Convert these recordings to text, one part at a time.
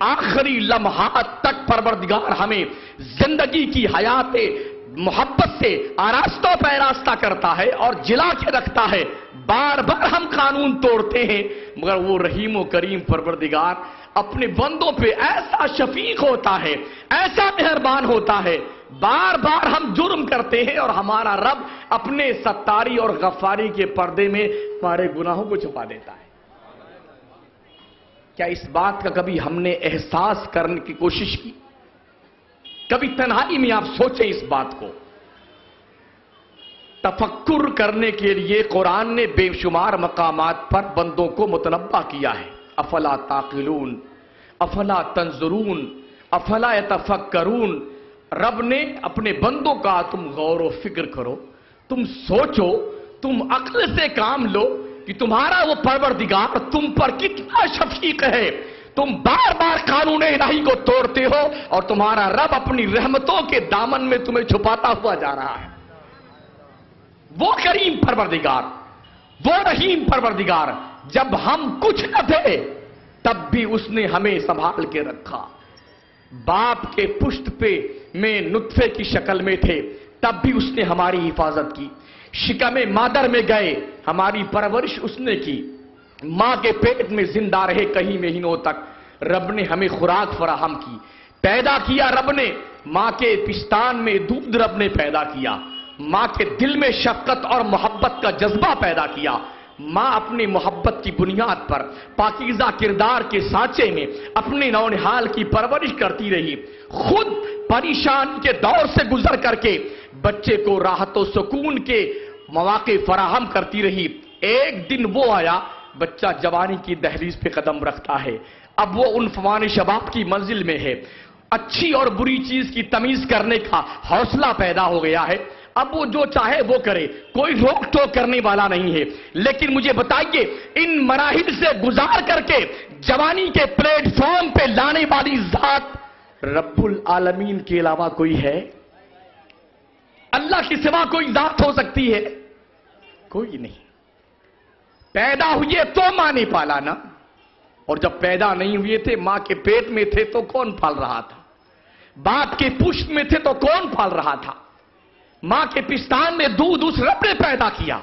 آخری لمحات تک پروردگار ہمیں زندگی کی حیات محبت سے آراستہ پیراستہ کرتا ہے اور جلا کے رکھتا ہے. بار بار ہم قانون توڑتے ہیں، مگر وہ رحیم و کریم پروردگار اپنے بندوں پہ ایسا شفیق ہوتا ہے، ایسا مہربان ہوتا ہے. بار بار ہم جرم کرتے ہیں اور ہمارا رب اپنے ستاری اور غفاری کے پردے میں ہمارے گناہوں کو چھپا دیتا ہے. کیا اس بات کا کبھی ہم نے احساس کرنے کی کوشش کی؟ کبھی تنہائی میں آپ سوچیں اس بات کو. تفکر کرنے کے لیے قرآن نے بے شمار مقامات پر بندوں کو متنبہ کیا ہے. افلا تعقلون، افلا تنظرون، افلا یتفکرون. رب نے اپنے بندوں کا تم غور و فکر کرو، تم سوچو، تم عقل سے کام لو کہ تمہارا وہ پروردگار تم پر کتنا شفیق ہے. تم بار بار قانون الہی کو توڑتے ہو اور تمہارا رب اپنی رحمتوں کے دامن میں تمہیں چھپاتا ہوا جا رہا ہے. وہ کریم پروردگار، وہ رحیم پروردگار، جب ہم کچھ نہ تھے تب بھی اس نے ہمیں سنبھال کے رکھا. باپ کے پشت پہ میں نطفے کی شکل میں تھے تب بھی اس نے ہماری حفاظت کی. شکم مادر میں گئے ہماری پرورش اس نے کی. ماں کے پیٹ میں زندہ رہے کئی مہینوں تک رب نے ہمیں خوراک فراہم کی. پیدا کیا رب نے، ماں کے پستان میں دودھ رب نے پیدا کیا. ماں کے دل میں شفقت اور محبت کا جذبہ پیدا کیا. ماں اپنی محبت کی بنیاد پر پاکیزہ کردار کے سانچے میں اپنے نونہال کی پرورش کرتی رہی. خود پریشانی کے دور سے گزر کر کے بچے کو راحت و سکون کے مواقع فراہم کرتی رہی. ایک دن وہ آیا، بچہ جوانی کی دہلیز پہ قدم رکھتا ہے. اب وہ عنفوان شباب کی منزل میں ہے. اچھی اور بری چیز کی تمیز کرنے کا حوصلہ پیدا ہو گیا ہے. اب وہ جو چاہے وہ کرے، کوئی روک ٹوک کرنے والا نہیں ہے. لیکن مجھے بتائیے، ان مراحل سے گزار کر کے جوانی کے پلیٹ فارم پہ لانے والی ذات رب العالمین کے علاوہ کوئی ہے؟ اللہ کے سوا کوئی ذات ہو سکتی ہے؟ کوئی نہیں. پیدا ہوئے تو ماں نے پالا نا، اور جب پیدا نہیں ہوئے تھے، ماں کے پیٹ میں تھے تو کون پال رہا تھا؟ باپ کے پشت میں تھے تو کون پال رہا تھا؟ ماں کے پستان میں دودھ اس رب نے پیدا کیا.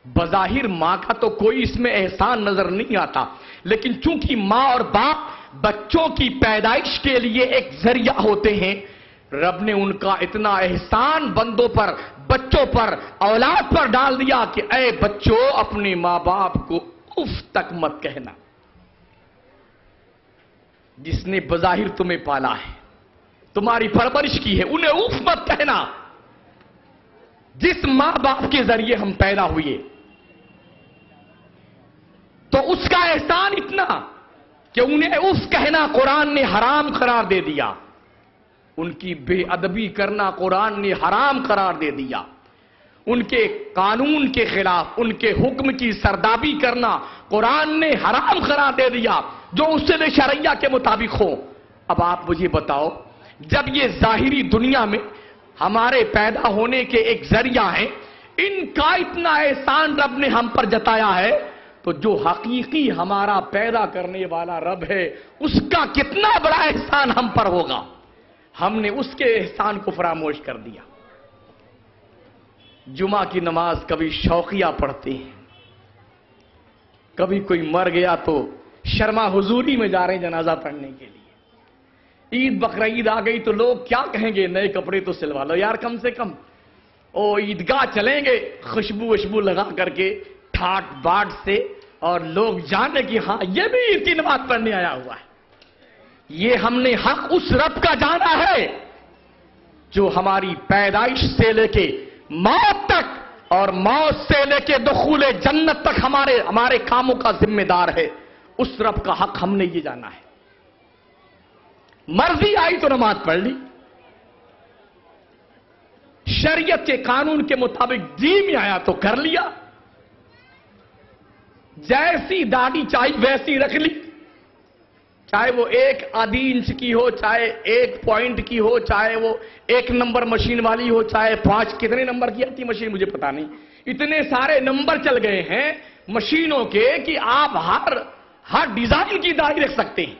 بظاہر ماں کا تو کوئی اس میں احسان نظر نہیں آتا، لیکن چونکہ ماں اور باپ بچوں کی پیدائش کے لیے ایک ذریعہ ہوتے ہیں، رب نے ان کا اتنا احسان بندوں پر، بچوں پر، اولاد پر ڈال دیا کہ اے بچوں، اپنے ماں باپ کو اف تک مت کہنا. جس نے بظاہر تمہیں پالا ہے، تمہاری پرورش کی ہے، انہیں اف مت کہنا. جس ماں باپ کے ذریعے ہم پیدا ہوئے تو اس کا احسان اتنا کہ انہیں اف کہنا قرآن نے حرام قرار دے دیا. ان کی بے ادبی کرنا قرآن نے حرام قرار دے دیا. ان کے قانون کے خلاف ان کے حکم کی سردابی کرنا قرآن نے حرام قرار دے دیا، جو اصول شرعیہ کے مطابق ہو. اب آپ مجھے بتاؤ، جب یہ ظاہری دنیا میں ہمارے پیدا ہونے کے ایک ذریعہ ہیں، ان کا اتنا احسان رب نے ہم پر جتایا ہے، تو جو حقیقی ہمارا پیدا کرنے والا رب ہے، اس کا کتنا بڑا احسان ہم پر ہوگا. ہم نے اس کے احسان کو فراموش کر دیا. جمعہ کی نماز کبھی شوقیہ پڑھتے ہیں، کبھی کوئی مر گیا تو شرما حضوری میں جا رہے ہیں جنازہ پڑھنے کے لیے. عید بقرعید آ گئی تو لوگ کیا کہیں گے، نئے کپڑے تو سلوا لو یار کم سے کم. او عیدگاہ چلیں گے خوشبو وشبو لگا کر کے ٹھاٹ باٹ سے، اور لوگ جانے کہ ہاں یہ بھی عید کی نماز پڑھنے آیا ہوا ہے. یہ ہم نے حق اس رب کا جانا ہے جو ہماری پیدائش سے لے کے موت تک اور موت سے لے کے دخول جنت تک ہمارے کاموں کا ذمہ دار ہے. اس رب کا حق ہم نے یہ جانا ہے. مرضی آئی تو نماز پڑھ لی، شریعت کے قانون کے مطابق جی میں آیا تو کر لیا، جیسی داڑھی چاہی ویسی رکھ لی، چاہے وہ 1 انچ کی ہو، چاہے 1 پوائنٹ کی ہو، چاہے وہ 1 نمبر مشین والی ہو، چاہے 5 کتنے نمبر کی آتی مشین مجھے پتا نہیں. اتنے سارے نمبر چل گئے ہیں مشینوں کے کہ آپ ہر ڈیزائن کی داڑھی رکھ سکتے ہیں.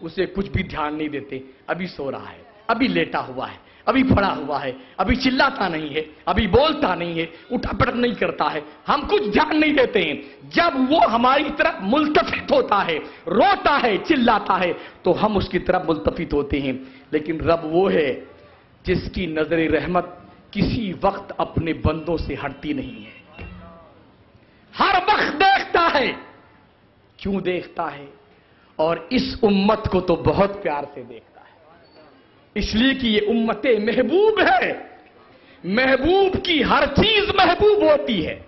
اسے کچھ بھی دھیان نہیں دیتے. ابھی سو رہا ہے, ابھی لیٹا ہوا ہے, ابھی پڑا ہوا ہے, ابھی چلاتا نہیں ہے, ابھی بولتا نہیں ہے, اٹھا پٹک نہیں کرتا ہے, ہم کچھ دھیان نہیں دیتے ہیں. جب وہ ہماری طرف ملتفت ہوتا ہے, روتا ہے, چلاتا ہے, تو ہم اس کی طرف ملتفت ہوتے ہیں. لیکن رب وہ ہے جس کی نظر رحمت کسی وقت اپنے بندوں سے ہٹتی نہیں ہے, ہر وقت دیکھتا ہے. کیوں دیکھتا ہے؟ اور اس امت کو تو بہت پیار سے دیکھتا ہے, اس لیے کہ یہ امت محبوب ہے. محبوب کی ہر چیز محبوب ہوتی ہے.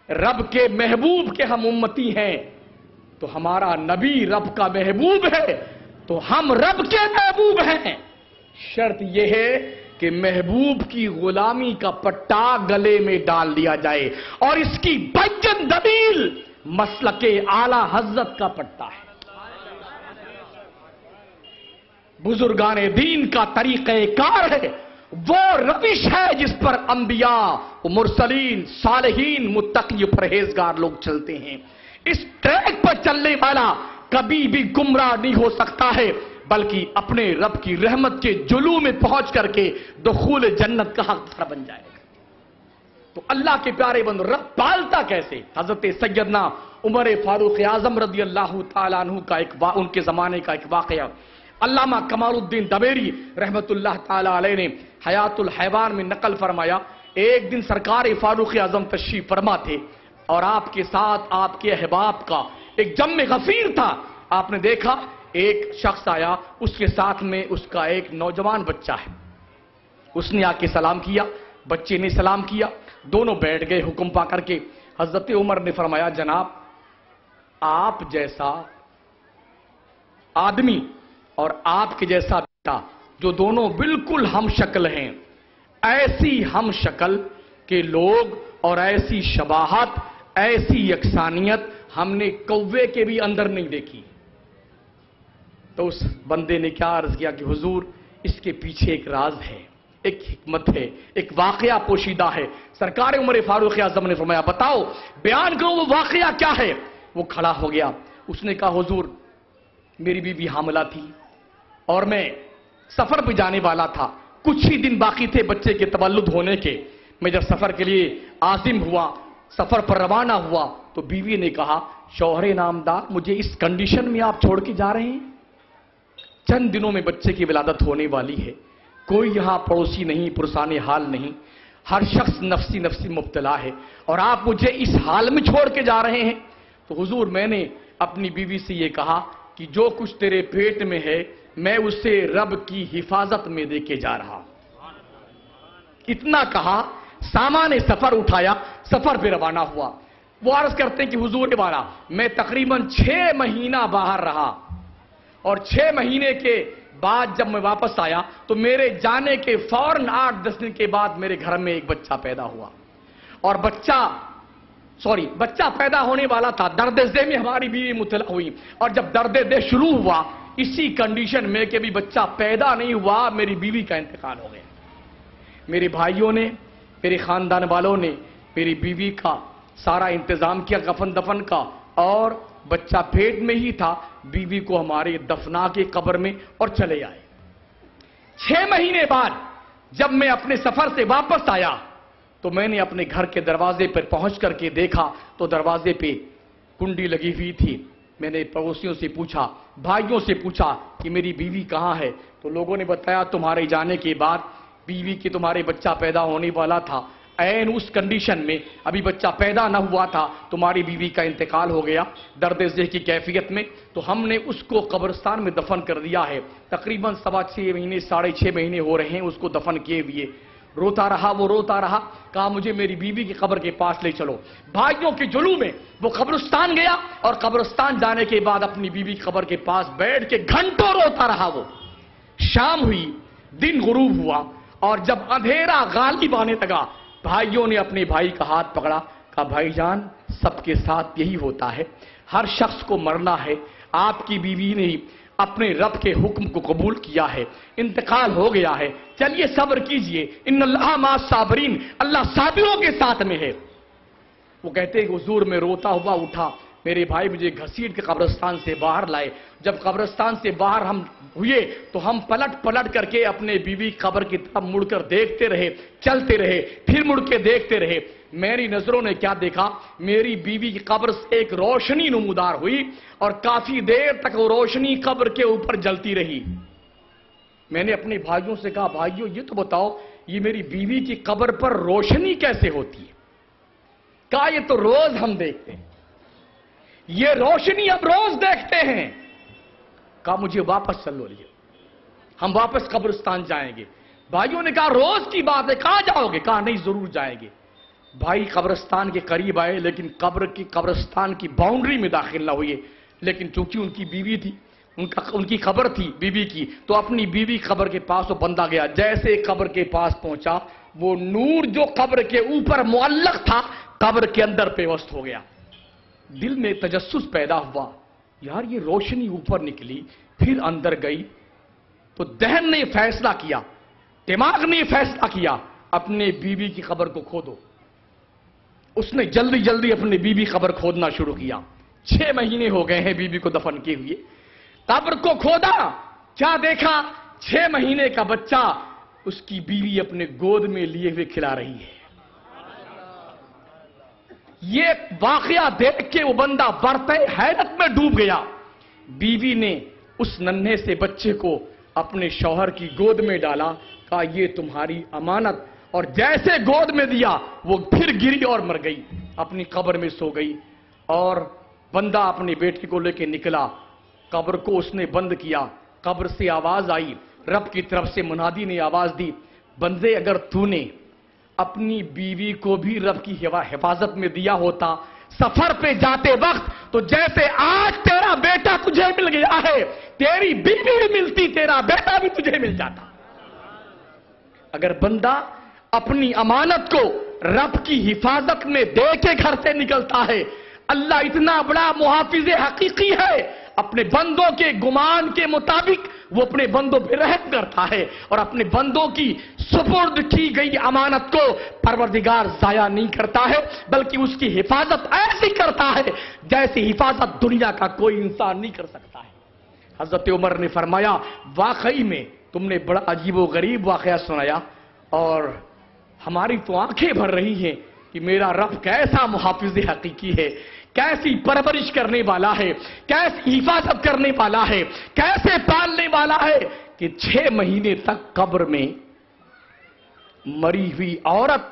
رب کے محبوب کے ہم امتی ہیں, تو ہمارا نبی رب کا محبوب ہے, تو ہم رب کے محبوب ہیں. شرط یہ ہے کہ محبوب کی غلامی کا پٹا گلے میں ڈال دیا جائے, اور اس کی بجن دلیل مسلک اعلی حضرت کا پٹا ہے. بزرگان دین کا طریقہ کار ہے, وہ روش ہے جس پر انبیاء, مرسلین, صالحین, متقی, پرہیزگار لوگ چلتے ہیں. اس ٹریک پر چلنے والا کبھی بھی گمراہ نہیں ہو سکتا ہے, بلکہ اپنے رب کی رحمت کے جلو میں پہنچ کر کے دخول جنت کا حقدار بن جائے گا. تو اللہ کے پیارے بندو, رب پالتا کیسے؟ حضرت سیدنا عمر فاروق اعظم رضی اللہ تعالیٰ عنہ کا ان کے زمانے کا ایک واقعہ علامہ کمال الدین دبیری رحمت اللہ تعالیٰ علیہ نے حیات الحیوان میں نقل فرمایا. ایک دن سرکار فاروق اعظم تشریف فرما تھے, اور آپ کے ساتھ آپ کے احباب کا ایک جمع غفیر تھا. آپ نے دیکھا ایک شخص آیا, اس کے ساتھ میں اس کا ایک نوجوان بچہ ہے. اس نے آ کے سلام کیا, بچے نے سلام کیا, دونوں بیٹھ گئے حکم پا کر کے. حضرت عمر نے فرمایا, جناب آپ جیسا آدمی اور آپ کے جیسا بیٹا, جو دونوں بالکل ہم شکل ہیں, ایسی ہم شکل کے لوگ اور ایسی شباہت, ایسی یکسانیت ہم نے کوے کے بھی اندر نہیں دیکھی. تو اس بندے نے کیا عرض کیا کہ حضور, اس کے پیچھے ایک راز ہے, ایک حکمت ہے, ایک واقعہ پوشیدہ ہے. سرکار عمر فاروق اعظم نے فرمایا, بتاؤ, بیان کرو وہ واقعہ کیا ہے. وہ کھڑا ہو گیا, اس نے کہا, حضور میری بیوی حاملہ تھی اور میں سفر پہ جانے والا تھا, کچھ ہی دن باقی تھے بچے کے تولد ہونے کے. میں جب سفر کے لیے عازم ہوا, سفر پر روانہ ہوا, تو بیوی نے کہا, شوہر نامدار, مجھے اس کنڈیشن میں آپ چھوڑ کے جا رہے ہیں؟ چند دنوں میں بچے کی ولادت ہونے والی ہے, کوئی یہاں پڑوسی نہیں, پرسان حال نہیں, ہر شخص نفسی نفسی مبتلا ہے, اور آپ مجھے اس حال میں چھوڑ کے جا رہے ہیں. تو حضور میں نے اپنی بیوی سے یہ کہا کہ جو کچھ تیرے پیٹ میں ہے میں اسے رب کی حفاظت میں دے کے جا رہا. اتنا کہا, سامان سفر اٹھایا, سفر پہ روانہ ہوا. وہ عرض کرتے ہیں کہ حضور والا, میں تقریباً 6 مہینہ باہر رہا, اور 6 مہینے کے بعد جب میں واپس آیا تو میرے جانے کے فوراً 8-10 دن کے بعد میرے گھر میں ایک بچہ پیدا ہوا. اور بچہ پیدا ہونے والا تھا. درد دل میں ہماری بیوی مطلع ہوئی, اور جب درد دل شروع ہوا, اسی کنڈیشن میں کہ بھی بچہ پیدا نہیں ہوا, میری بیوی کا انتقال ہو گیا. میرے بھائیوں نے, میرے خاندان والوں نے میری بیوی کا سارا انتظام کیا کفن دفن کا, اور بچہ پیٹ میں ہی تھا. بیوی کو ہمارے دفنا کے قبر میں اور چلے آئے. 6 مہینے بعد جب میں اپنے سفر سے واپس آیا تو میں نے اپنے گھر کے دروازے پر پہنچ کر کے دیکھا تو دروازے پہ کنڈی لگی ہوئی تھی. میں نے پڑوسیوں سے پوچھا, بھائیوں سے پوچھا کہ میری بیوی کہاں ہے. تو لوگوں نے بتایا, تمہارے جانے کے بعد بیوی کی تمہارے بچہ پیدا ہونے والا تھا, عین اس کنڈیشن میں ابھی بچہ پیدا نہ ہوا تھا, تمہاری بیوی کا انتقال ہو گیا درد ذہ کی کیفیت میں, تو ہم نے اس کو قبرستان میں دفن کر دیا ہے. تقریباً 6.25 مہینے 6.5 مہینے ہو رہے ہیں اس کو دفن کیے ہوئے. روتا رہا, وہ روتا رہا, کہا مجھے میری بیوی کی قبر کے پاس لے چلو. بھائیوں کے جلو میں وہ قبرستان گیا, اور قبرستان جانے کے بعد اپنی بیوی کی قبر کے پاس بیٹھ کے گھنٹوں روتا رہا. وہ شام ہوئی, دن غروب ہوا, اور جب اندھیرا غالب آنے لگا, بھائیوں نے اپنے بھائی کا ہاتھ پکڑا, کہا بھائی جان سب کے ساتھ یہی ہوتا ہے, ہر شخص کو مرنا ہے. آپ کی بیوی نے اپنے رب کے حکم کو قبول کیا ہے, انتقال ہو گیا ہے, چلیے صبر کیجئے, ان اللہ مع الصابرین, اللہ صابروں کے ساتھ میں ہے. وہ کہتے ہیں کہ حضور میں روتا ہوا اٹھا, میرے بھائی مجھے گھسیٹ کے قبرستان سے باہر لائے. جب قبرستان سے باہر ہم ہوئے تو ہم پلٹ کر کے اپنے بیوی قبر کی طرف مڑ کر دیکھتے رہے, چلتے رہے, پھر مڑ کے دیکھتے رہے. میری نظروں نے کیا دیکھا, میری بیوی کی قبر سے ایک روشنی نمودار ہوئی اور کافی دیر تک وہ روشنی قبر کے اوپر جلتی رہی. میں نے اپنے بھائیوں سے کہا, بھائیوں یہ تو بتاؤ یہ میری بیوی کی قبر پر روشنی کیسے ہوتی ہے؟ کہا یہ تو روز ہم دیکھتے ہیں, یہ روشنی ہم روز دیکھتے ہیں. کہا مجھے واپس چلو لیے, ہم واپس قبرستان جائیں گے. بھائیوں نے کہا روز کی بات ہے, کہاں جاؤ گے؟ کہا نہیں ضرور جائیں گے. بھائی قبرستان کے قریب آئے لیکن قبرستان کی باؤنڈری میں داخل نہ ہوئے. لیکن چونکہ ان کی بیوی تھی, ان کی قبر تھی بیوی کی, تو اپنی بیوی قبر کے پاس وہ بندہ گیا. جیسے قبر کے پاس پہنچا, وہ نور جو قبر کے اوپر معلق تھا قبر کے اندر پیوست ہو گیا. دل میں تجسس پیدا ہوا, یار یہ روشنی اوپر نکلی پھر اندر گئی. تو ذہن نے فیصلہ کیا, دماغ نے فیصلہ کیا, اپنے بیوی کی قبر کو کھودو. اس نے جلدی جلدی اپنی بیوی قبر کھودنا شروع کیا. 6 مہینے ہو گئے ہیں بیوی کو دفن کیے ہوئے. قبر کو کھودا, کیا دیکھا؟ 6 مہینے کا بچہ اس کی بیوی اپنے گود میں لیے ہوئے کھلا رہی ہے. یہ واقعہ دیکھ کے وہ بندہ برتے حیرت میں ڈوب گیا. بیوی نے اس ننھے سے بچے کو اپنے شوہر کی گود میں ڈالا, کہا یہ تمہاری امانت, اور جیسے گود میں دیا وہ پھر گری اور مر گئی, اپنی قبر میں سو گئی. اور بندہ اپنی بیٹی کو لے کے نکلا, قبر کو اس نے بند کیا. قبر سے آواز آئی, رب کی طرف سے منادی نے آواز دی, بندے اگر تو نے اپنی بیوی کو بھی رب کی حفاظت میں دیا ہوتا سفر پہ جاتے وقت, تو جیسے آج تیرا بیٹا تجھے مل گیا ہے, تیری بیوی بھی ملتی, تیرا بیٹا بھی تجھے مل جاتا. اگر بندہ اپنی امانت کو رب کی حفاظت میں دے کے گھر سے نکلتا ہے, اللہ اتنا بڑا محافظ حقیقی ہے, اپنے بندوں کے گمان کے مطابق وہ اپنے بندوں پہ رحم کرتا ہے, اور اپنے بندوں کی سپرد کی گئی امانت کو پروردگار ضائع نہیں کرتا ہے, بلکہ اس کی حفاظت ایسی کرتا ہے جیسی حفاظت دنیا کا کوئی انسان نہیں کر سکتا ہے. حضرت عمر نے فرمایا, واقعی میں تم نے بڑا عجیب و غریب واقعہ سنایا, اور ہماری تو آنکھیں بھر رہی ہیں کہ میرا رب کیسا محافظ حقیقی ہے, کیسی پرورش کرنے والا ہے, کیسی حفاظت کرنے والا ہے, کیسے پالنے والا ہے, کہ 6 مہینے تک قبر میں مری ہوئی عورت